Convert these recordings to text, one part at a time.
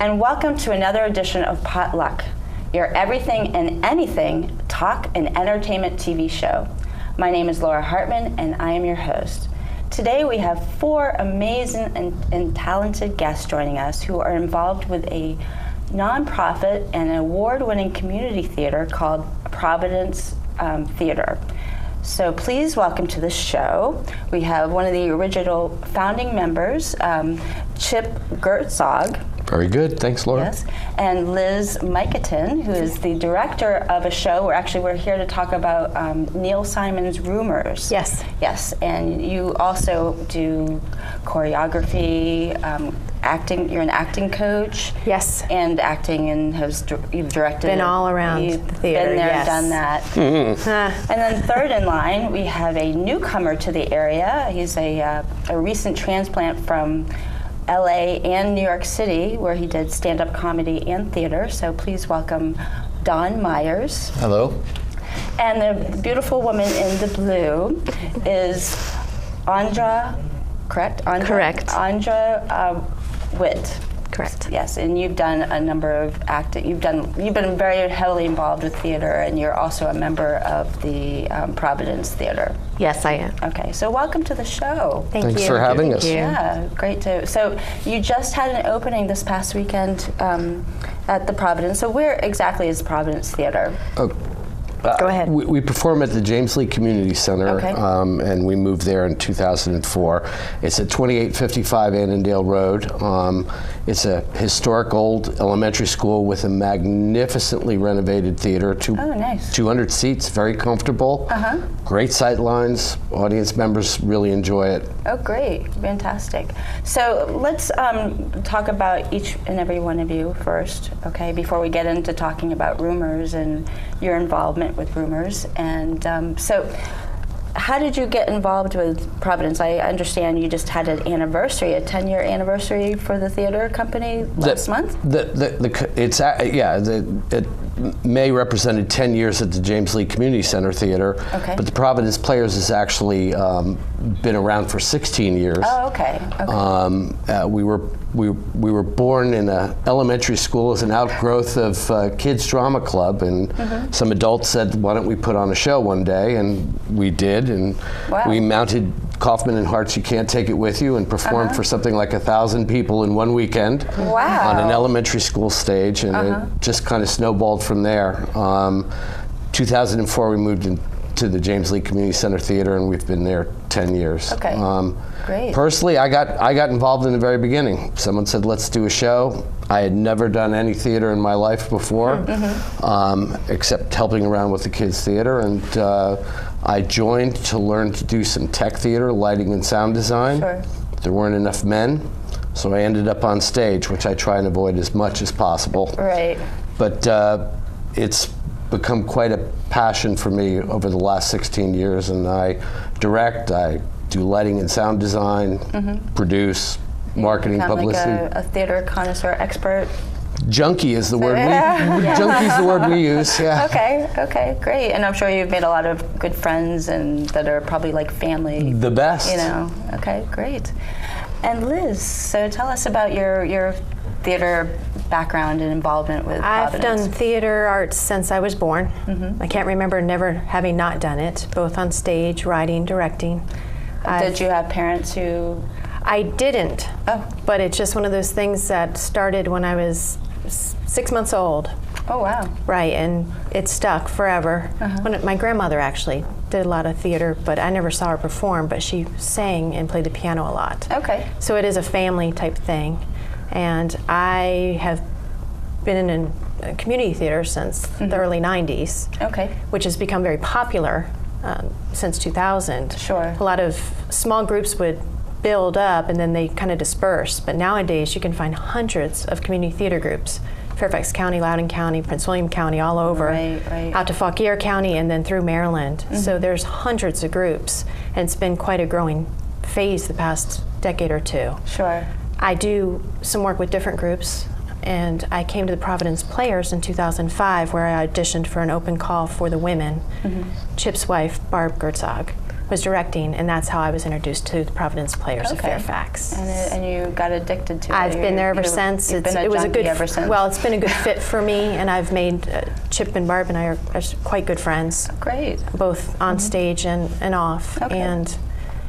and welcome to another edition of Potluck, your everything and anything talk and entertainment TV show. My name is Laura Hartman, and I am your host. Today we have four amazing and talented guests joining us who are involved with a nonprofit and an award-winning community theater called Providence Theater. So please welcome to the show. We have one of the original founding members, Chip Gertzog. Very good, thanks, Laura. Yes, and Liz Miketon, who is the director of a show. We're here to talk about Neil Simon's Rumors. Yes. Yes, and you also do choreography, acting. You're an acting coach. Yes. And acting, and you've directed. Been all around the theater. Been there, yes. done that. Mm-hmm. And then third in line, we have a newcomer to the area. He's a recent transplant from LA and New York City, where he did stand-up comedy and theater. So please welcome Don Myers. Hello. And the beautiful woman in the blue is Andra, correct? Correct. Andra Witt. Correct. Yes, and you've done a number of acting. You've been very heavily involved with theater, and you're also a member of the Providence Theater. Yes, I am. Okay, so welcome to the show. Thanks for having us. Yeah, great to. So you just had an opening this past weekend at the Providence. So where exactly is Providence Theater? Go ahead. We perform at the James Lee Community Center, Okay. And we moved there in 2004. It's at 2855 Annandale Road. It's a historic old elementary school with a magnificently renovated theater. Nice. 200 seats, very comfortable. Great sight lines. Audience members really enjoy it. Oh, great. Fantastic. So let's talk about each and every one of you first, okay, before we get into talking about Rumors and your involvement with Rumors. And so how did you get involved with Providence? I understand you just had an anniversary, a 10-year anniversary for the theater company last month? May represented 10 years at the James Lee Community Center Theater, okay. But the Providence Players has actually been around for 16 years. Oh, okay. We were born in an elementary school as an outgrowth of Kids Drama Club, and some adults said, why don't we put on a show one day, and we did, and we mounted Kaufman and Hart's You Can't Take It With You and performed for something like 1,000 people in one weekend on an elementary school stage, and it just kind of snowballed from there. 2004 we moved into the James Lee Community Center Theater, and we've been there 10 years. Okay. Great. Personally, I got involved in the very beginning. Someone said, let's do a show. I had never done any theater in my life before, except helping around with the kids' theater, and I joined to learn to do some tech theater, lighting and sound design. Sure. There weren't enough men, so I ended up on stage, which I try and avoid as much as possible. Right. But it's become quite a passion for me over the last 16 years, and I direct, I do lighting and sound design, produce, marketing, publicity. Like a theater connoisseur expert. Junkie is the word Junkie's the word we use. Yeah. Okay, great. And I'm sure you've made a lot of good friends, and that are probably like family. The best. You know. Okay, great. And Liz, so tell us about your theater background and involved with I've Providence. done theater arts since I was born. I can't remember never having not done it, both on stage, writing, directing. Did you have parents who? I didn't. Oh. But it's just one of those things that started when I was 6 months old. Oh, wow. Right, and it stuck forever. My grandmother actually did a lot of theater, but I never saw her perform, but she sang and played the piano a lot. Okay. So it is a family type thing. And I have been in a community theater since the early 90s, which has become very popular since 2000. Sure. A lot of small groups would build up and then they kind of disperse, but nowadays you can find hundreds of community theater groups. Fairfax County, Loudoun County, Prince William County, all over, out to Fauquier County and then through Maryland. So there's hundreds of groups, and it's been quite a growing phase the past decade or two. Sure. I do some work with different groups, and I came to the Providence Players in 2005, where I auditioned for an open call for the women. Chip's wife, Barb Gertzog. was directing, and that's how I was introduced to the Providence Players of Fairfax. And you got addicted to it. I've been there ever since. It was a good ever since. Well, it's been a good fit for me, and I've made Chip and Barb and I are quite good friends. Great. Both on stage and off. Okay. And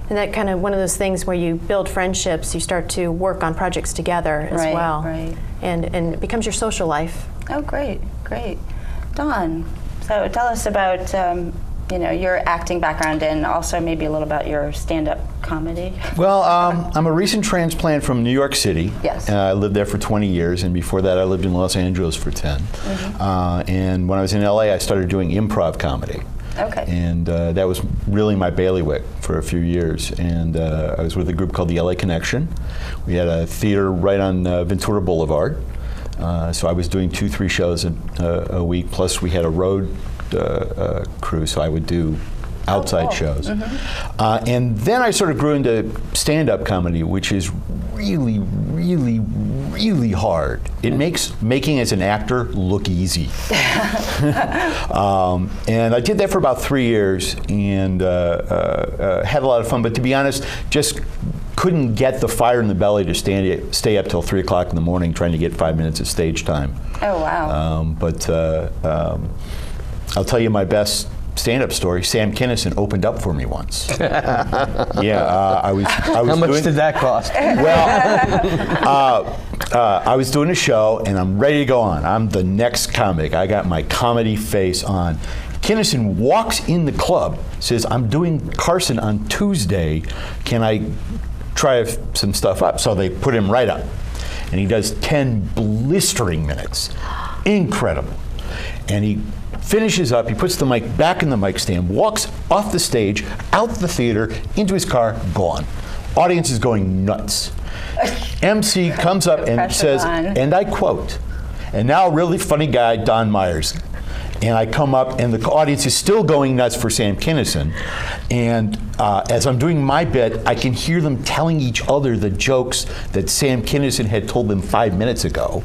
that kind of one of those things where you build friendships, you start to work on projects together as well. Right. And it becomes your social life. Oh, great. Dawn, so tell us about your acting background and also maybe a little about your stand-up comedy. Well, I'm a recent transplant from New York City. Yes. I lived there for 20 years, and before that I lived in Los Angeles for 10. And when I was in LA, I started doing improv comedy. Okay. And that was really my bailiwick for a few years. And I was with a group called the LA Connection. We had a theater right on Ventura Boulevard. So I was doing 2-3 shows a week, plus we had a road crew, so I would do outside shows. And then I sort of grew into stand-up comedy, which is really, really, really hard. It makes making as an actor look easy. And I did that for about 3 years and had a lot of fun, but to be honest, just couldn't get the fire in the belly to stay up till 3 o'clock in the morning trying to get 5 minutes of stage time. Oh, wow. But I'll tell you my best stand-up story. Sam Kinison opened up for me once. I was How much did that cost? Well, I was doing a show, and I'm ready to go on. I'm the next comic. I got my comedy face on. Kinison walks in the club, says, "I'm doing Carson on Tuesday. Can I try some stuff up?" So they put him right up. And he does 10 blistering minutes. Incredible. And he finishes up, he puts the mic back in the mic stand, walks off the stage, out the theater, into his car, gone. Audience is going nuts. MC comes up and says, and I quote, "And now a really funny guy, Don Myers." And I come up, and the audience is still going nuts for Sam Kinison. And as I'm doing my bit, I can hear them telling each other the jokes that Sam Kinison had told them 5 minutes ago.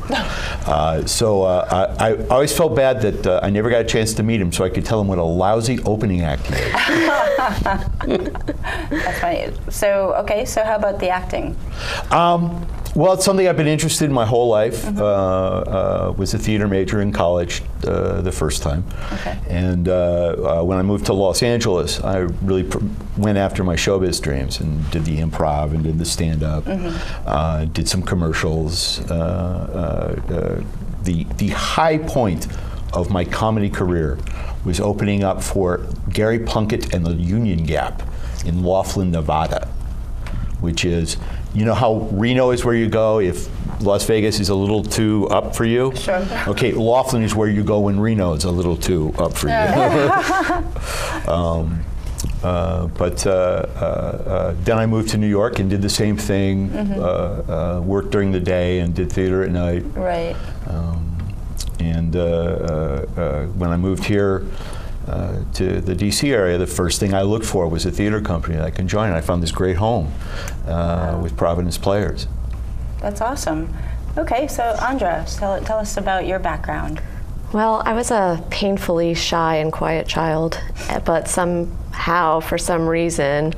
So I always felt bad that I never got a chance to meet him, so I could tell him what a lousy opening act he is. That's funny. So how about the acting? Well, it's something I've been interested in my whole life. Was a theater major in college the first time. Okay. And when I moved to Los Angeles, I really went after my showbiz dreams and did the improv and did the stand-up, did some commercials. The high point of my comedy career was opening up for Gary Plunkett and the Union Gap in Laughlin, Nevada, which is, you know how Reno is where you go if Las Vegas is a little too up for you? Sure. Okay, Laughlin is where you go when Reno is a little too up for you. Then I moved to New York and did the same thing, worked during the day and did theater at night. Right. When I moved here to the DC area, the first thing I looked for was a theater company that I can join. And I found this great home with Providence Players. That's awesome. Okay, so Andra, tell us about your background. Well, I was a painfully shy and quiet child, but somehow, for some reason,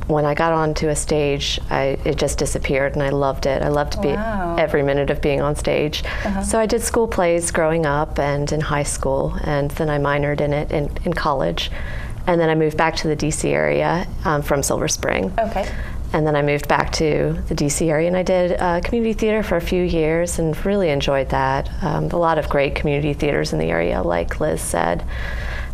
when I got onto a stage, it just disappeared, and I loved it. I loved every minute of being on stage. So I did school plays growing up and in high school, and then I minored in it in college. And then I moved back to the DC area from Silver Spring. Okay. And then I moved back to the DC area, and I did community theater for a few years and really enjoyed that. A lot of great community theaters in the area, like Liz said.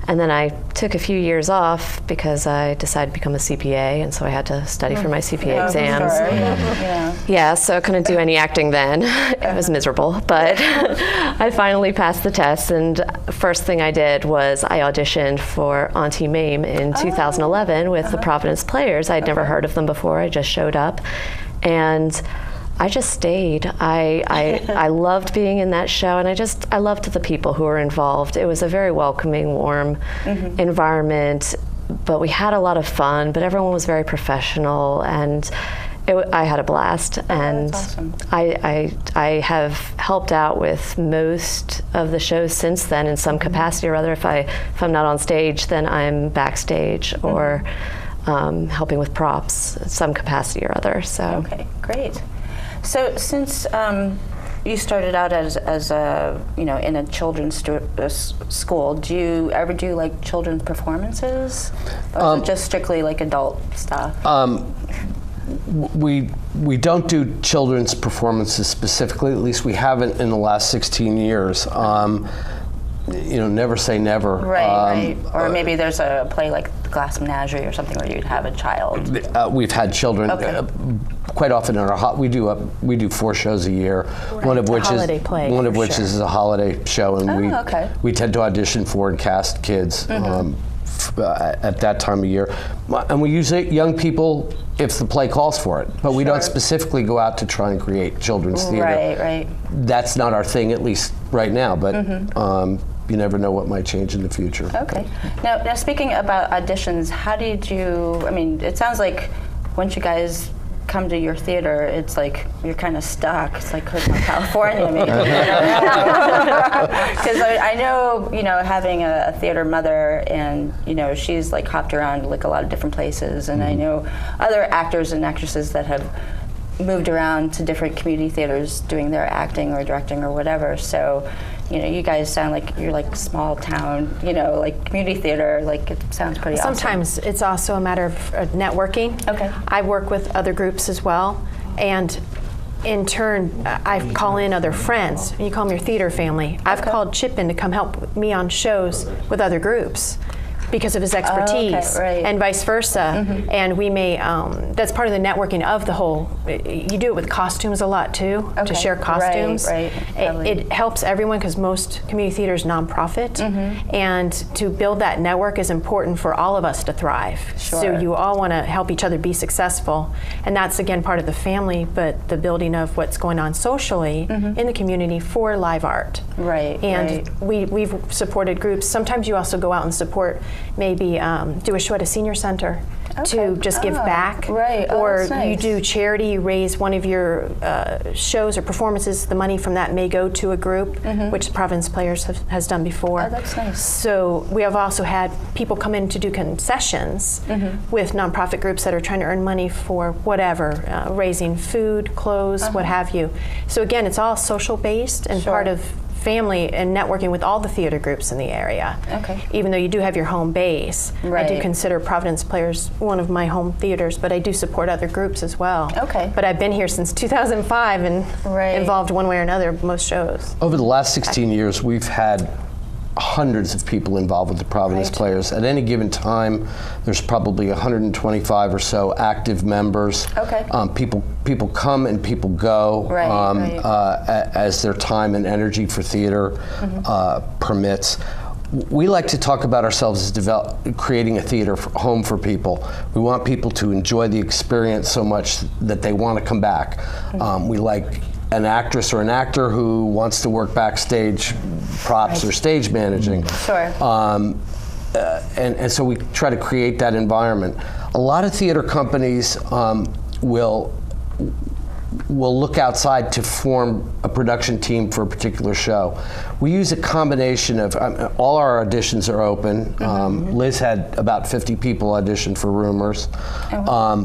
And then I took a few years off because I decided to become a CPA, and so I had to study for my CPA exams. Sure. Yeah, so I couldn't do any acting then. It was miserable, but I finally passed the test, and first thing I did was I auditioned for Auntie Mame in 2011 with the Providence Players. I'd never heard of them before. I just showed up, and I just stayed. I loved being in that show, and I loved the people who were involved. It was a very welcoming, warm environment, but we had a lot of fun, but everyone was very professional, and I had a blast, and that's awesome. I have helped out with most of the shows since then in some capacity or other. If I'm not on stage, then I'm backstage or helping with props, some capacity or other. So okay, great. So since you started out as a in a children's school, do you ever do like children's performances, or is it just strictly like adult stuff? We don't do children's performances specifically. At least we haven't in the last 16 years. Never say never. Right. Or maybe there's a play like The Glass Menagerie or something where you'd have a child. We've had children. Okay. Quite often in our we do 4 shows a year. Right. One of It's a which holiday is play, one of for which sure. is a holiday show, and okay. we tend to audition for and cast kids at that time of year, and we use young people if the play calls for it. But we don't specifically go out to try and create children's theater. Right. That's not our thing, at least right now. But you never know what might change in the future. Okay. Now speaking about auditions, how did you? I mean, it sounds like once you guys come to your theater, it's like you're kind of stuck. It's like Hotel California, maybe. Because I know, having a theater mother, and she's like hopped around like a lot of different places, and I know other actors and actresses that have moved around to different community theaters doing their acting or directing or whatever. So, you guys sound like you're like small town, like community theater. Like, it sounds pretty awesome. Sometimes it's also a matter of networking. Okay. I work with other groups as well, and in turn, I call in other friends. You call them your theater family. I've called Chip in to come help me on shows with other groups because of his expertise, right. and vice versa. And we may, that's part of the networking of the whole, you do it with costumes a lot too, to share costumes. Right. It helps everyone because most community theater is nonprofit, and to build that network is important for all of us to thrive. Sure. So you all want to help each other be successful, and that's again part of the family, but the building of what's going on socially in the community for live art. Right. And we've supported groups. Sometimes you also go out and support, maybe do a show at a senior center to just give back. Right. Or that's nice. you do charity, you raise one of your shows or performances, the money from that may go to a group, which Providence Players has done before. Oh, that's nice. So we have also had people come in to do concessions with nonprofit groups that are trying to earn money for whatever, raising food, clothes, what have you. So again, it's all social based and part of family and networking with all the theater groups in the area. Okay. Even though you do have your home base, I do consider Providence Players one of my home theaters, but I do support other groups as well. Okay. But I've been here since 2005 and involved one way or another most shows. Over the last 16 years, we've had hundreds of people involved with the Providence Players. At any given time, there's probably 125 or so active members. Okay. People come and people go as their time and energy for theater permits. We like to talk about ourselves as creating a theater home for people. We want people to enjoy the experience so much that they want to come back. We like an actress or an actor who wants to work backstage props or stage managing. Sure. And so we try to create that environment. A lot of theater companies will look outside to form a production team for a particular show. We use a combination of, all our auditions are open. Liz had about 50 people audition for Rumors.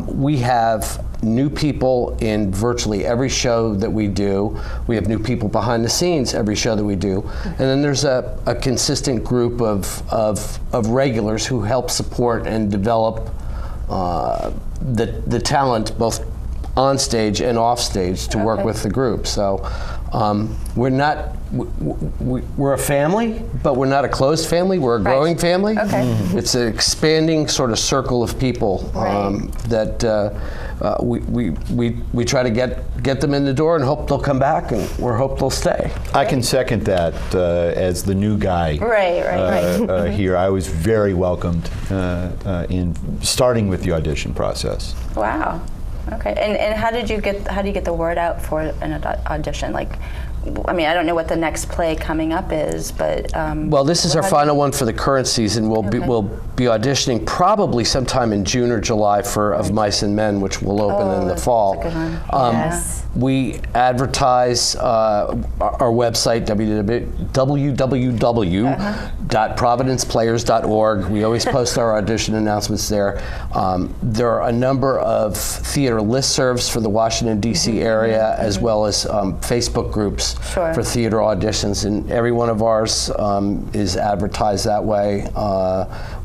We have new people in virtually every show that we do. We have new people behind the scenes every show that we do. And then there's a consistent group of regulars who help support and develop the talent both on stage and off stage to work with the group. So we're a family, but we're not a closed family. We're a growing family. Okay. It's an expanding sort of circle of people that we try to get them in the door and hope they'll come back, and we hope they'll stay. I can second that as the new guy here. I was very welcomed in starting with the audition process. Wow. Okay. And how do you get the word out for an audition? Like, I mean, I don't know what the next play coming up is, but well, this is our final one for the current season. We'll be auditioning probably sometime in June or July for Of Mice and Men, which will open in the fall. That's a good one. Yes. We advertise our website, www.providenceplayers.org. We always post our audition announcements there. There are a number of theater listservs for the Washington, D.C. area, as well as Facebook groups for theater auditions, and every one of ours is advertised that way.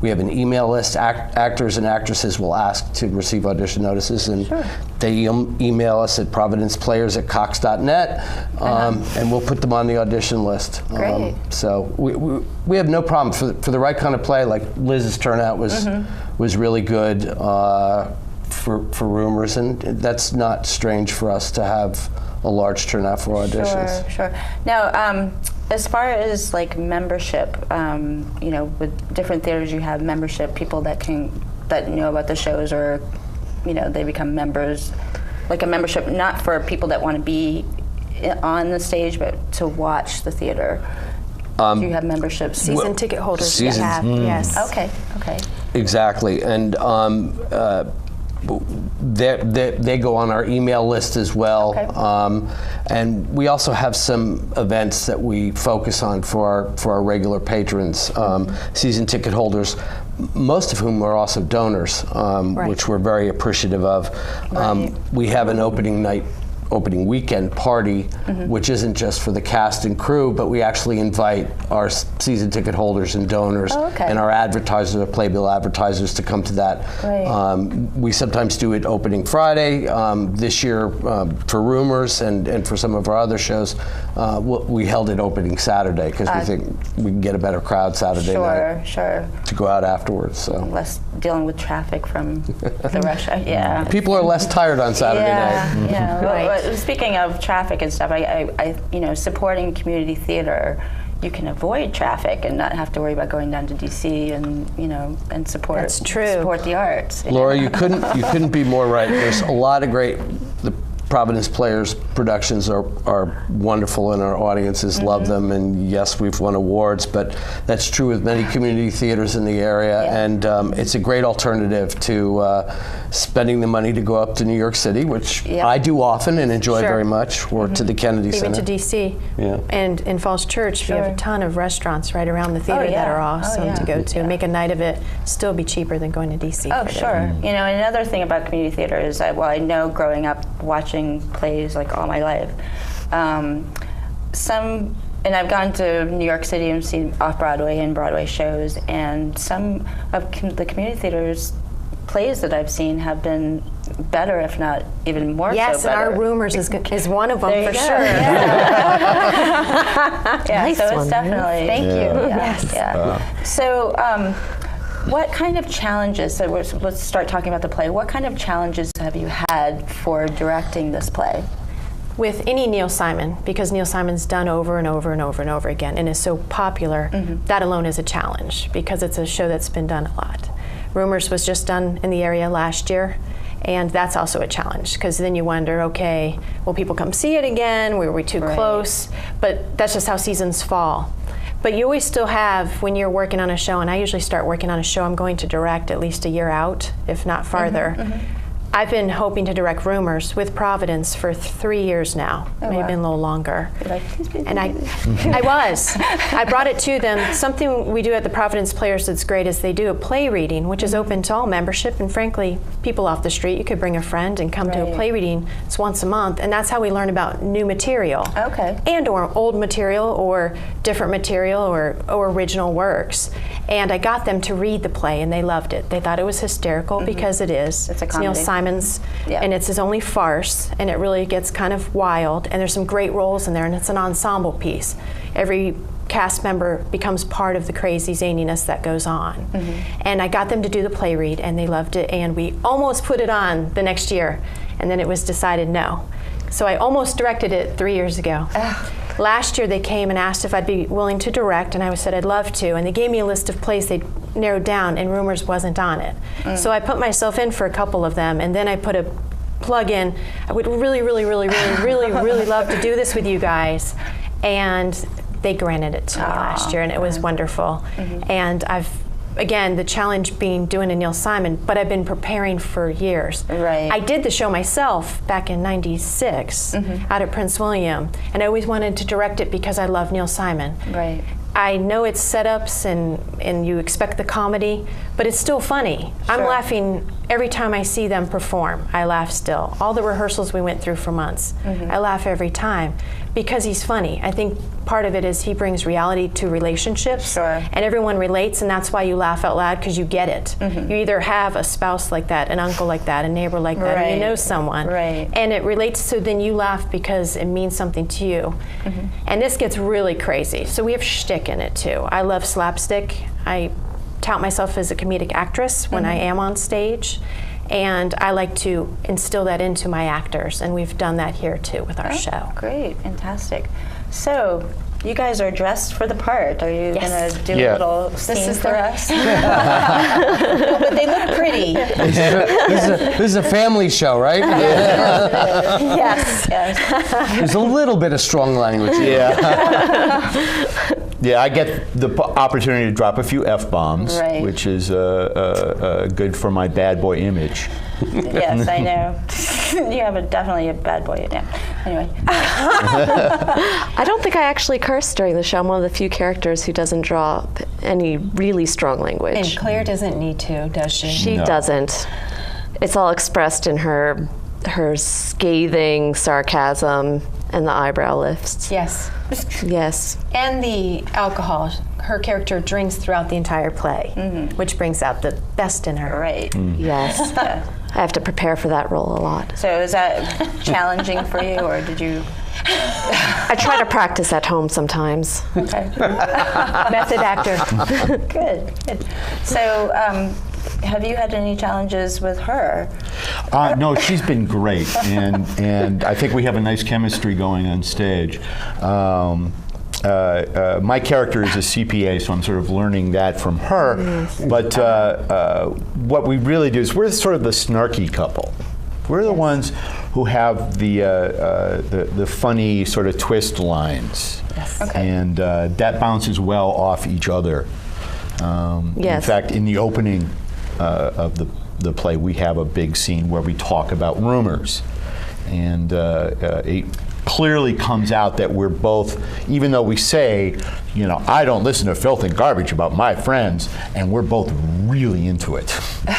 We have an email list. Actors and actresses will ask to receive audition notices, and they email us at providenceplayers@cox.net, and we'll put them on the audition list. Great. So we have no problem for the right kind of play. Like Liz's turnout was really good for Rumors, and that's not strange for us to have a large turnout for auditions. Sure. Now, as far as like membership, with different theaters, you have membership people that know about the shows, or they become members. Like a membership, not for people that want to be on the stage, but to watch the theater. Do you have memberships? Season ticket holders that have, yes. Okay. Exactly, and they go on our email list as well. And we also have some events that we focus on for our regular patrons, season ticket holders, most of whom are also donors, which we're very appreciative of. We have an opening weekend party, which isn't just for the cast and crew, but we actually invite our season ticket holders and donors and our advertisers, our Playbill advertisers, to come to that. We sometimes do it opening Friday. This year, for Rumors and for some of our other shows, we held it opening Saturday because we think we can get a better crowd Saturday night to go out afterwards. So less dealing with traffic from the rush hour. Yeah. People are less tired on Saturday night. Yeah. Well, speaking of traffic and stuff, I supporting community theater, you can avoid traffic and not have to worry about going down to DC and and support the arts. Laura, you couldn't be more right. There's a lot of great. The Providence Players productions are wonderful, and our audiences love them, and yes, we've won awards, but that's true with many community theaters in the area, and it's a great alternative to spending the money to go up to New York City, which I do often and enjoy very much, or to the Kennedy Center. Even to DC. And in Falls Church, we have a ton of restaurants right around the theater that are awesome to go to. Make a night of it, still be cheaper than going to DC. Oh, sure. Another thing about community theater is I know growing up watching plays like all my life, and I've gone to New York City and seen off-Broadway and Broadway shows, and some of the community theaters plays that I've seen have been better, if not even more so better. Yes, and our Rumors is one of them for sure. Nice so it's definitely. Thank you. So, what kind of challenges, let's start talking about the play. What kind of challenges have you had for directing this play? With any Neil Simon, because Neil Simon's done over and over and over and over again and is so popular, that alone is a challenge because it's a show that's been done a lot. Rumors was just done in the area last year, and that's also a challenge because then you wonder, okay, will people come see it again? Were we too close? But that's just how seasons fall. But you always still have, when you're working on a show, and I usually start working on a show I'm going to direct at least a year out, if not farther. I've been hoping to direct Rumors with Providence for 3 years now, maybe been a little longer. And I brought it to them. Something we do at the Providence Players that's great is they do a play reading, which is open to all membership, and frankly, people off the street. You could bring a friend and come to a play reading. It's once a month, and that's how we learn about new material. And or old material or different material or original works. And I got them to read the play, and they loved it. They thought it was hysterical because it is. It's a comedy. Neil Simon's, and it's his only farce, and it really gets kind of wild, and there's some great roles in there, and it's an ensemble piece. Every cast member becomes part of the crazy zaniness that goes on. And I got them to do the play read, and they loved it, and we almost put it on the next year, and then it was decided no. So I almost directed it 3 years ago. Last year they came and asked if I'd be willing to direct, and I said I'd love to, and they gave me a list of plays they'd narrowed down, and Rumors wasn't on it. So I put myself in for a couple of them, and then I put a plug in. I would really, really, really, really, really, really love to do this with you guys. And they granted it to me last year, and it was wonderful. And again, the challenge being doing a Neil Simon, but I've been preparing for years. Right. I did the show myself back in '96 out at Prince William, and I always wanted to direct it because I love Neil Simon. Right. I know it's setups and you expect the comedy, but it's still funny. Sure. I'm laughing every time I see them perform. I laugh still. All the rehearsals we went through for months, I laugh every time because he's funny. I think part of it is he brings reality to relationships, Sure. and everyone relates, and that's why you laugh out loud, because you get it. You either have a spouse like that, an uncle like that, a neighbor like that, and you know someone. Right. And it relates, so then you laugh because it means something to you. And this gets really crazy. So we have shtick in it too. I love slapstick. I tout myself as a comedic actress when I am on stage. And I like to instill that into my actors, and we've done that here too with our show. Great, fantastic. So, you guys are dressed for the part. Are you Yes. going to do a little scene for us? No, but they look pretty. This is a family show, right? Yes. Yes. There's a little bit of strong language. Yeah, I get the opportunity to drop a few F-bombs, Right. which is good for my bad boy image. Yes, I know. You have definitely a bad boy. Yeah. Anyway. I don't think I actually cursed during the show. I'm one of the few characters who doesn't draw any really strong language. And Claire doesn't need to, does she? She No. doesn't. It's all expressed in her scathing sarcasm and the eyebrow lifts. Yes. Yes. And the alcohol. Her character drinks throughout the entire play, which brings out the best in her. Right. Yes. Yeah. I have to prepare for that role a lot. So, is that challenging for you, or did you? I try to practice at home sometimes. Okay. Method actor. Good. Good. So, have you had any challenges with her? No, she's been great, and I think we have a nice chemistry going on stage. My character is a CPA, so I'm sort of learning that from her. But what we really do is we're sort of the snarky couple. We're the ones who have the funny sort of twist lines. Yes. Okay. And that bounces well off each other. Yes. In fact, in the opening of the play, we have a big scene where we talk about rumors. And it clearly comes out that we're both, even though we say, you know, I don't listen to filth and garbage about my friends, and we're both really into it.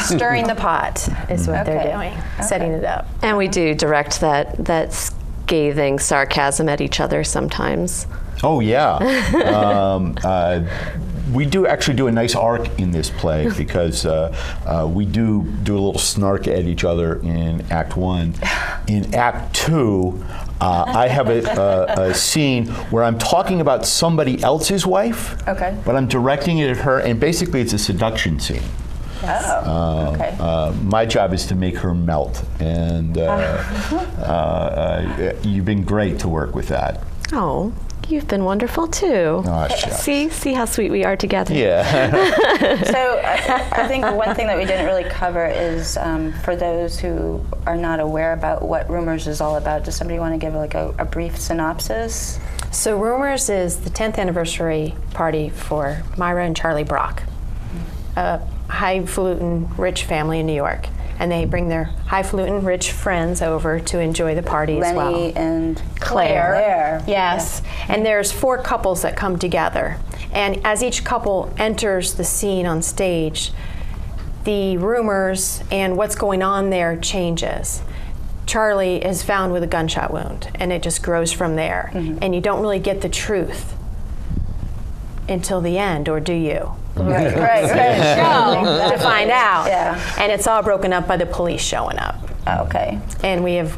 Stirring the pot is what they're Okay. doing, setting it up. And we do direct that scathing sarcasm at each other sometimes. Oh, yeah. We do actually do a nice arc in this play because we do a little snark at each other in Act 1. In Act 2, I have a scene where I'm talking about somebody else's wife, Okay. but I'm directing it at her, and basically it's a seduction scene. Oh. Okay. My job is to make her melt, and you've been great to work with that. Oh, you've been wonderful too. Aw, shucks. See how sweet we are together. Yeah. So I think one thing that we didn't really cover is for those who are not aware about what Rumors is all about, does somebody want to give like a brief synopsis? So Rumors is the 10th anniversary party for Myra and Charlie Brock, a highfalutin rich family in New York. And they bring their highfalutin rich friends over to enjoy the party as well. Lenny and Claire. Yes. And there's 4 couples that come together. And as each couple enters the scene on stage, the rumors and what's going on there changes. Charlie is found with a gunshot wound, and it just grows from there. And you don't really get the truth until the end, or do you? Right. To find out. Yeah. And it's all broken up by the police showing up. Okay. And we have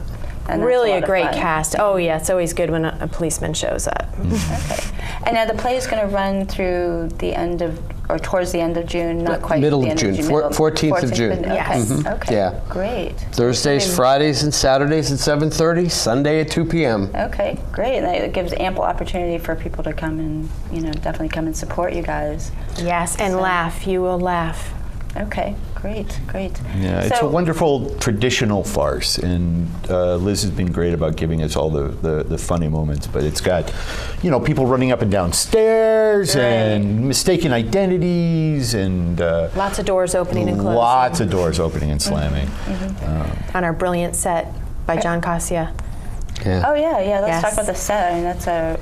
And that's really a a lot of great fun. cast. Oh yeah, it's always good when a policeman shows up. Okay. And now the play is going to run through the end of, or towards the end of June, not quite Middle the of end June, of June. 14th of June. Okay. Yes. Okay. Yeah. Great. Thursdays, Fridays, and Saturdays at 7:30. Sunday at 2 p.m. Okay, great. And it gives ample opportunity for people to come and, definitely come and support you guys. Yes, and laugh. You will laugh. Okay, great. Yeah, it's a wonderful traditional farce, and Liz has been great about giving us all the funny moments. But it's got, people running up and down stairs and mistaken identities and lots of doors opening and closing. Lots of doors opening and slamming. On our brilliant set by John Cassia. Yeah. Oh yeah. Let's Yes. talk about the set. I mean, that's a.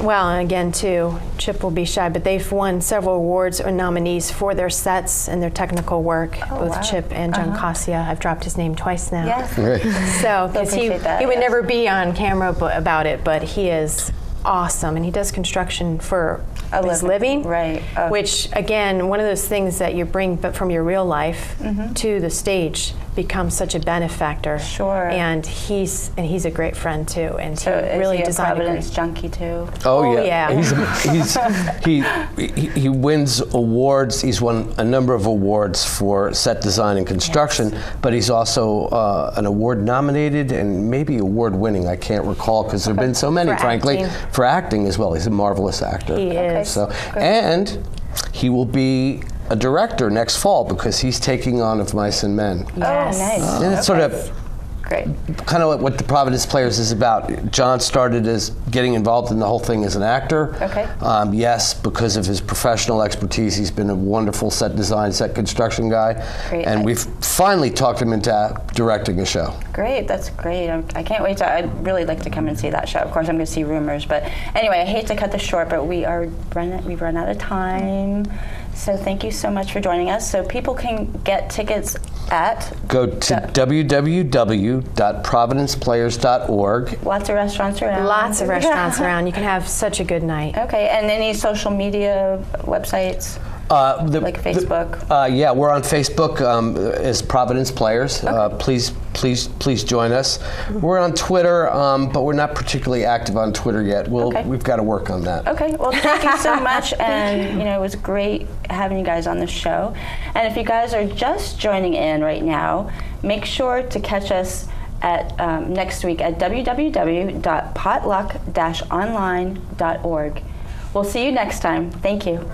Well, and again, too, Chip will be shy, but they've won several awards or nominees for their sets and their technical work, both wow. Chip and John Cassia. I've dropped his name twice now. Yes. Right. So, because he appreciate that, would yes. never be on camera about it, but he is awesome, and he does construction for his living. Right. Which, again, one of those things that you bring but from your real life to the stage becomes such a benefactor. Sure. And he's a great friend too, and So he really is he a designed a Providence great. junkie too? Oh yeah. He wins awards. He's won a number of awards for set design and construction, but he's also an award nominated and maybe award winning. I can't recall because there have been so many, For frankly, acting. for acting as well. He's a marvelous actor. He is. So, and he will be a director next fall because he's taking on Of Mice and Men. Yes. Oh, nice. And it's sort of Great. kind of what the Providence Players is about. John started as getting involved in the whole thing as an actor. Okay. Yes, because of his professional expertise, he's been a wonderful set design, set construction guy. Great. And we've finally talked him into directing a show. Great, that's great. I can't wait to. I'd really like to come and see that show. Of course, I'm going to see Rumors, but anyway, I hate to cut this short, but we've run out of time. So thank you so much for joining us. So people can get tickets at. Go to www.providenceplayers.org. Lots of restaurants around. Lots of restaurants around. You can have such a good night. Okay, and any social media websites? Like Facebook? Yeah, we're on Facebook as Providence Players. Please join us. We're on Twitter, but we're not particularly active on Twitter yet. We've got to work on that. Okay, well, thank you so much, and it was great having you guys on the show. And if you guys are just joining in right now, make sure to catch us at next week at www.potluck-online.org. We'll see you next time. Thank you.